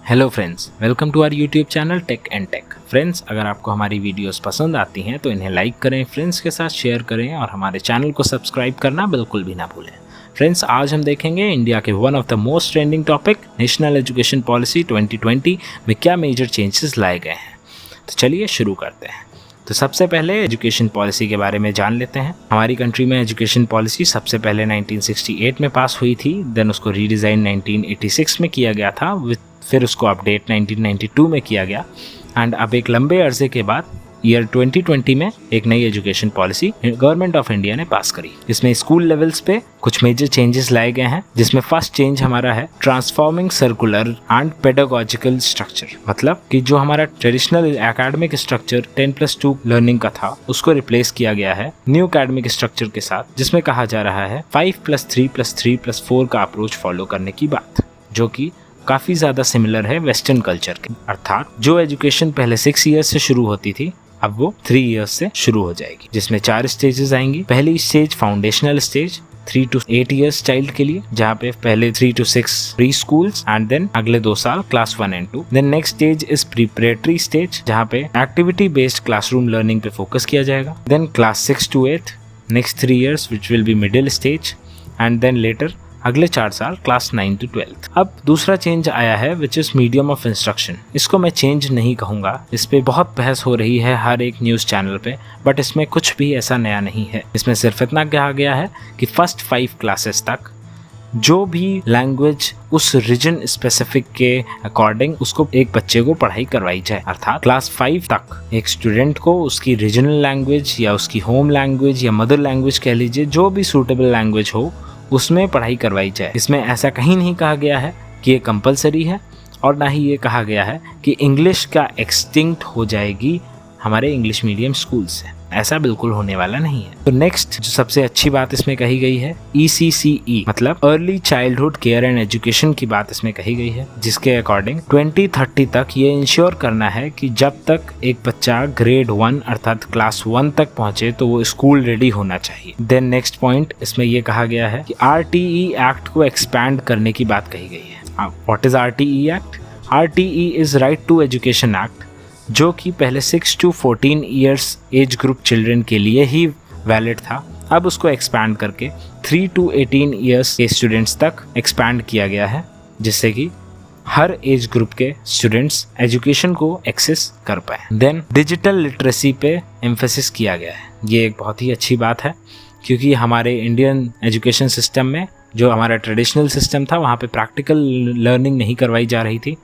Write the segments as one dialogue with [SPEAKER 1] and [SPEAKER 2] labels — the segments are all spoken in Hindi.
[SPEAKER 1] Hello friends, welcome to our YouTube channel tech and tech. Friends, अगर आपको हमारी वीडियोस पसंद आती हैं तो इन्हें लाइक करें, फ्रेंड्स के साथ शेयर करें और हमारे चैनल को सब्सक्राइब करना बिल्कुल भी ना भूलें। फ्रेंड्स, आज हम देखेंगे इंडिया के one of the most trending topic national education policy 2020 में क्या मेजर चेंजेस लाए गए हैं। तो चलिए शुरू करते हैं। तो सबसे पहले एजुकेशन पॉलिसी के बारे में जान लेते हैं। हमारी कंट्री में एजुकेशन पॉलिसी सबसे पहले 1968 में पास हुई थी, देन उसको रीडिज़ाइन 1986 में किया गया था, फिर उसको अपडेट 1992 में किया गया एंड अब एक लंबे अरसे के बाद ईयर 2020 में एक नई education policy government of India ने पास करी। इसमें स्कूल लेवल्स पे कुछ मेजर चेंजेस लाए गए हैं, जिसमें फर्स्ट चेंज हमारा है transforming circular and pedagogical structure. मतलब कि जो हमारा ट्रेडिशनल एकेडमिक स्ट्रक्चर 10+2 लर्निंग का था, उसको रिप्लेस किया गया है न्यू एकेडमिक स्ट्रक्चर के साथ, जिसमें कहा जा रहा है 5+3+3+4 का अप्रोच फॉलो करने की बात, जो कि काफी ज्यादा सिमिलर है वेस्टर्न कल्चर के। अर्थात जो एजुकेशन पहले 6 इयर्स से शुरू होती थी, अब वो 3 इयर्स से शुरू हो जाएगी, जिसमें 4 स्टेजेस आएंगी। पहली stage foundational stage 3 to 8 years child के लिए, जहाँ पे पहले 3 to 6 pre schools and then अगले 2 साल class 1 and 2। Then next stage is preparatory stage, जहाँ पे एक्टिविटी बेस्ड क्लासरूम लर्निंग पे फोकस किया जाएगा। Then class 6 to 8 next 3 years which will be middle stage and then later अगले 4 साल क्लास 9 to 12। अब दूसरा चेंज आया है which is medium of instruction. इसको मैं चेंज नहीं कहूँगा, इस पे बहुत बहस हो रही है हर एक न्यूज़ चैनल पे, बट इसमें कुछ भी ऐसा नया नहीं है। इसमें सिर्फ इतना कहा गया है कि फर्स्ट 5 क्लासेस तक जो भी लैंग्वेज उस रीजन स्पेसिफिक के अकॉर्डिंग उसको एक बच्चे को पढ़ाई करवाई जाए। अर्थात क्लास 5 तक एक स्टूडेंट को उसकी रीजनल लैंग्वेज या उसकी होम लैंग्वेज या मदर लैंग्वेज कह लीजिए, जो भी सूटेबल लैंग्वेज हो उसमें पढ़ाई करवाई जाए। इसमें ऐसा कहीं नहीं कहा गया है कि ये कंपलसरी है, और ना ही ये कहा गया है कि इंग्लिश का एक्सटिंक्ट हो जाएगी हमारे इंग्लिश मीडियम स्कूल से। ऐसा बिल्कुल होने वाला नहीं है। तो नेक्स्ट जो सबसे अच्छी बात इसमें कही गई है ECCE, मतलब early childhood care and education की बात इसमें कही गई है, जिसके अकॉर्डिंग 2030 तक ये इंश्योर करना है कि जब तक एक बच्चा ग्रेड 1 अर्थात क्लास 1 तक पहुंचे तो वो स्कूल रेडी होना चाहिए। देन नेक्स्ट पॉइंट इसमें ये कहा गया है कि RTE एक्ट को एक्सपैंड करने की बात कही गई है। What is RTE act? RTE is right to education act, जो कि पहले 6 to 14 years age group children के लिए ही वैलिड था। अब उसको एक्सपैंड करके 3 to 18 इयर्स के स्टूडेंट्स तक एक्सपैंड किया गया है, जिससे कि हर एज ग्रुप के स्टूडेंट्स एजुकेशन को एक्सेस कर पाए। देन डिजिटल लिटरेसी पे एम्फेसिस किया गया है। ये एक बहुत ही अच्छी बात है, क्योंकि हमारे इंडियन एजुकेशन सिस्टम में जो हमारा ट्रेडिशनल सिस्टम था, वहाँ पे प्रैक्टिकल लर्निंग नहीं करवाई जा रही थी।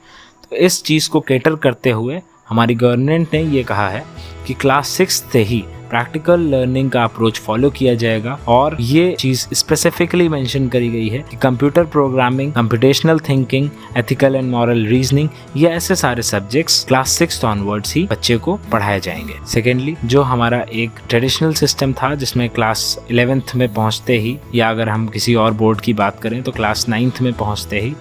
[SPEAKER 1] तो इस चीज़ को कैटर करते हुए हमारी गवर्नमेंट ने ये कहा है कि क्लास 6 से ही प्रैक्टिकल लर्निंग का अप्रोच फॉलो किया जाएगा, और ये चीज़ स्पेसिफिकली मेंशन करी गई है कि computer programming, computational thinking, ethical and moral reasoning, ये ऐसे सारे सब्जेक्ट्स क्लास 6 ऑनवर्ड्स ही बच्चे को पढ़ाए जाएंगे। सेकेंडली, जो हमारा एक ट्रेडिशनल सिस्टम था जिसमें क्लास 11th में पहुँचते ही, या अगर हम किसी और बोर्ड की बात करें तो क्लास 9th में पहुँचते ही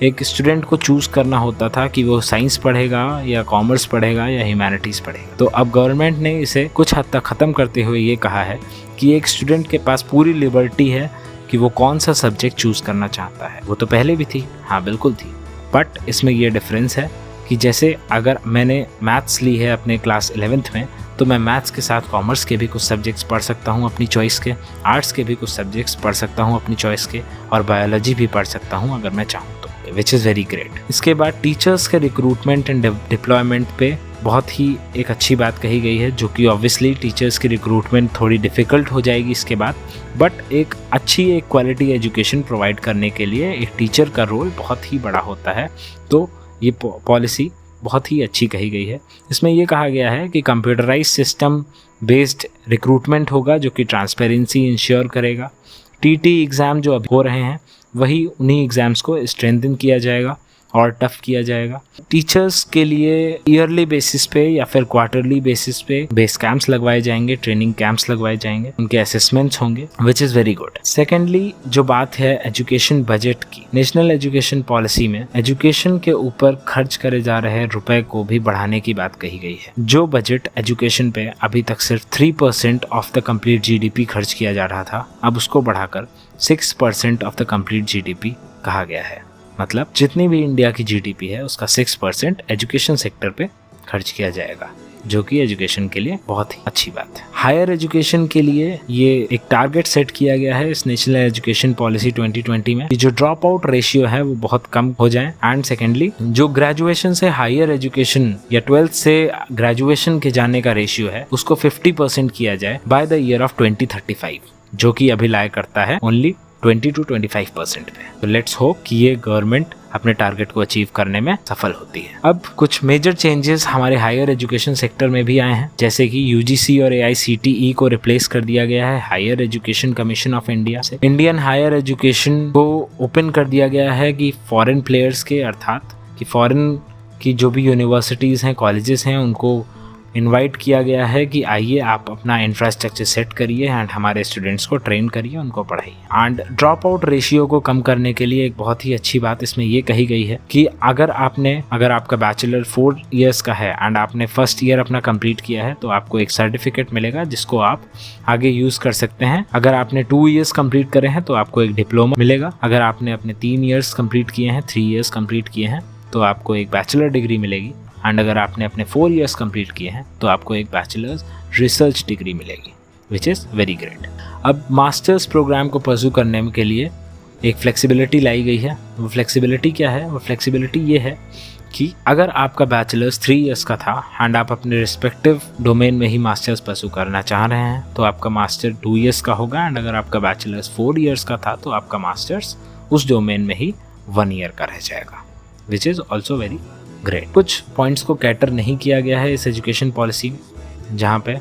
[SPEAKER 1] एक स्टूडेंट को चूज़ करना होता था कि वो साइंस पढ़ेगा या कॉमर्स पढ़ेगा या ह्यूमैनिटीज़ पढ़ेगा। तो अब गवर्नमेंट ने इसे कुछ हद तक ख़त्म करते हुए ये कहा है कि एक स्टूडेंट के पास पूरी लिबर्टी है कि वो कौन सा सब्जेक्ट चूज़ करना चाहता है। वो तो पहले भी थी, हाँ बिल्कुल थी, बट इसमें ये डिफरेंस है कि जैसे अगर मैंने मैथ्स ली है अपने क्लास 11th में, तो मैं मैथ्स के साथ कॉमर्स के भी कुछ सब्जेक्ट्स पढ़ सकता हूँ अपनी चॉइस के, आर्ट्स के भी कुछ सब्जेक्ट्स पढ़ सकता हूँ अपनी चॉइस के, और बायोलॉजी भी पढ़ सकता हूँ अगर मैं चाहूँ तो, विच इज़ वेरी ग्रेट। इसके बाद टीचर्स के रिक्रूटमेंट एंड डिप्लॉयमेंट पे बहुत ही एक अच्छी बात कही गई है, जो कि ऑब्वियसली टीचर्स की रिक्रूटमेंट थोड़ी डिफ़िकल्ट हो जाएगी इसके बाद, बट एक अच्छी एक क्वालिटी एजुकेशन प्रोवाइड करने के लिए एक टीचर का रोल बहुत ही बड़ा होता है। तो ये पॉलिसी बहुत ही अच्छी कही गई है। इसमें ये कहा गया है कि कंप्यूटराइज सिस्टम बेस्ड रिक्रूटमेंट होगा, जो कि ट्रांसपेरेंसी इंश्योर करेगा। TT एग्ज़ाम जो अब हो रहे हैं, वही उन्हीं एग्ज़ाम्स को स्ट्रेंथन किया जाएगा और टफ किया जाएगा। टीचर्स के लिए ईयरली बेसिस पे या फिर क्वार्टरली बेसिस पे बेस कैंप्स लगवाए जाएंगे, ट्रेनिंग कैंप्स लगवाए जाएंगे, उनके असेसमेंट्स होंगे, which is very good. Secondly, जो बात है एजुकेशन बजट की, नेशनल एजुकेशन पॉलिसी में एजुकेशन के ऊपर खर्च करे जा रहे रुपए को भी बढ़ाने की बात कही गई है। जो बजट एजुकेशन पे अभी तक सिर्फ 3% ऑफ द कंप्लीट GDP खर्च किया जा रहा था, अब उसको बढ़ाकर 6% ऑफ द कंप्लीट GDP कहा गया है। मतलब जितनी भी इंडिया की जीडीपी है उसका 6% एजुकेशन सेक्टर पे खर्च किया जाएगा, जो कि एजुकेशन के लिए बहुत ही अच्छी बात है। हायर एजुकेशन के लिए ये एक टारगेट सेट किया गया है इस नेशनल एजुकेशन पॉलिसी 2020 में कि जो ड्रॉप आउट रेशियो है वो बहुत कम हो जाए, एंड सेकेंडली जो ग्रेजुएशन से हायर एजुकेशन या 12th से ग्रेजुएशन के जाने का रेशियो है उसको 50% किया जाए बाय द ईयर ऑफ 2035, जो कि अभी लाया करता है ओनली 20 to 25% पे। तो लेट्स होप कि ये गवर्नमेंट अपने टारगेट को अचीव करने में सफल होती है। अब कुछ मेजर चेंजेस हमारे हायर एजुकेशन सेक्टर में भी आए हैं, जैसे कि यूजीसी और AICTE को रिप्लेस कर दिया गया है higher education commission of India से। इंडियन हायर एजुकेशन को ओपन कर दिया गया है कि फॉरेन प्लेयर्स के, अर्थात कि फॉरेन की जो भी यूनिवर्सिटीज़ हैं, कॉलेजेस हैं, उनको इनवाइट किया गया है कि आइए आप अपना इंफ्रास्ट्रक्चर सेट करिए एंड हमारे स्टूडेंट्स को ट्रेन करिए, उनको पढ़ाइए। एंड ड्रॉप आउट रेशियो को कम करने के लिए एक बहुत ही अच्छी बात इसमें ये कही गई है कि अगर आपका बैचलर 4 इयर्स का है एंड आपने फर्स्ट ईयर अपना कंप्लीट किया है तो आपको एक सर्टिफिकेट मिलेगा जिसको आप आगे यूज़ कर सकते हैं। अगर आपने 2 इयर्स कंप्लीट करे हैं तो आपको एक डिप्लोमा मिलेगा। अगर आपने अपने 3 इयर्स कंप्लीट किए हैं, 3 इयर्स कंप्लीट किए हैं तो आपको एक बैचलर डिग्री मिलेगी। एंड अगर आपने अपने 4 इयर्स कंप्लीट किए हैं तो आपको एक बैचलर्स रिसर्च डिग्री मिलेगी, विच इज़ वेरी ग्रेट। अब मास्टर्स प्रोग्राम को परस्यू करने के लिए एक फ्लेक्सिबिलिटी लाई गई है। वो फ्लेक्सिबिलिटी क्या है? वो फ्लेक्सिबिलिटी ये है कि अगर आपका बैचलर्स 3 इयर्स का था एंड आप अपने रिस्पेक्टिव डोमेन में ही मास्टर्स परस्यू करना चाह रहे हैं तो आपका मास्टर 2 इयर्स का होगा, एंड अगर आपका बैचलर्स 4 इयर्स का था तो आपका मास्टर्स उस डोमेन में ही 1 ईयर का रह जाएगा, which is also very great. कुछ पॉइंट्स को कैटर नहीं किया गया है इस एजुकेशन पॉलिसी में, जहाँ पे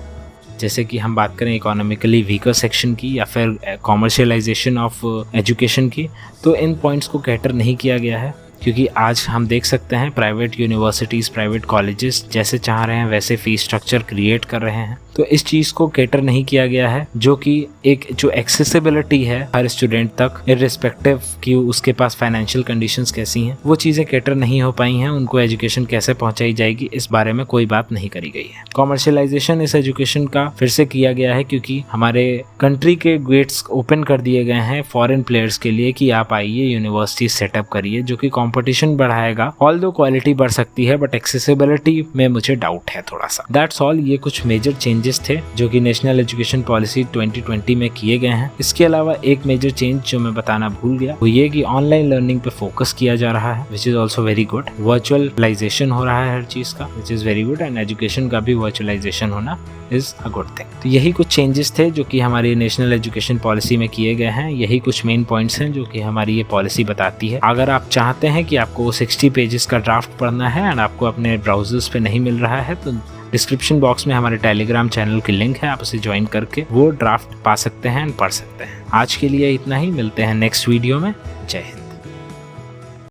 [SPEAKER 1] जैसे कि हम बात करें इकोनॉमिकली वीकर सेक्शन की या फिर कॉमर्शियलाइजेशन ऑफ एजुकेशन की, तो इन पॉइंट्स को कैटर नहीं किया गया है, क्योंकि आज हम देख सकते हैं प्राइवेट यूनिवर्सिटीज़, प्राइवेट कॉलेजेस जैसे चाह रहे हैं वैसे फ़ीस स्ट्रक्चर क्रिएट कर रहे हैं। तो इस चीज़ को कैटर नहीं किया गया है, जो कि एक जो एक्सेसिबिलिटी है हर स्टूडेंट तक, इर्रिस्पेक्टिव कि उसके पास फाइनेंशियल कंडीशंस कैसी हैं, वो चीज़ें कैटर नहीं हो पाई हैं। उनको एजुकेशन कैसे पहुंचाई जाएगी इस बारे में कोई बात नहीं करी गई है। कॉमर्शियलाइजेशन इस एजुकेशन का फिर से किया गया है, क्योंकि हमारे कंट्री के गेट्स ओपन कर दिए गए हैं फॉरेन प्लेयर्स के लिए कि आप आइए यूनिवर्सिटी सेटअप करिए, जो कि कंपटीशन बढ़ाएगा। ऑल्दो क्वालिटी बढ़ सकती है बट एक्सेसिबिलिटी में मुझे डाउट है थोड़ा सा। That's all. ये कुछ मेजर चेंजेस थे जो कि नेशनल एजुकेशन पॉलिसी 2020 में किए गए हैं। इसके अलावा एक मेजर चेंज जो मैं बताना भूल गया वो ये कि ऑनलाइन लर्निंग पे फोकस किया जा रहा है, which is also very good. Virtualization हो रहा है हर चीज का, which is very good, and education का भी वर्चुअलाइजेशन होना इज अ गुड थिंग। तो यही कुछ चेंजेस थे जो कि हमारी नेशनल एजुकेशन पॉलिसी में किए गए हैं। यही कुछ मेन पॉइंट्स हैं जो कि हमारी ये पॉलिसी बताती है। अगर आप चाहते हैं कि आपको 60 पेजेस का ड्राफ्ट पढ़ना है एंड आपको अपने ब्राउजर्स पे नहीं मिल रहा है तो डिस्क्रिप्शन बॉक्स में हमारे टेलीग्राम चैनल की लिंक है, आप उसे ज्वाइन करके वो ड्राफ्ट पा सकते हैं एंड पढ़ सकते हैं। आज के लिए इतना ही, मिलते हैं नेक्स्ट वीडियो में। जय हिंद।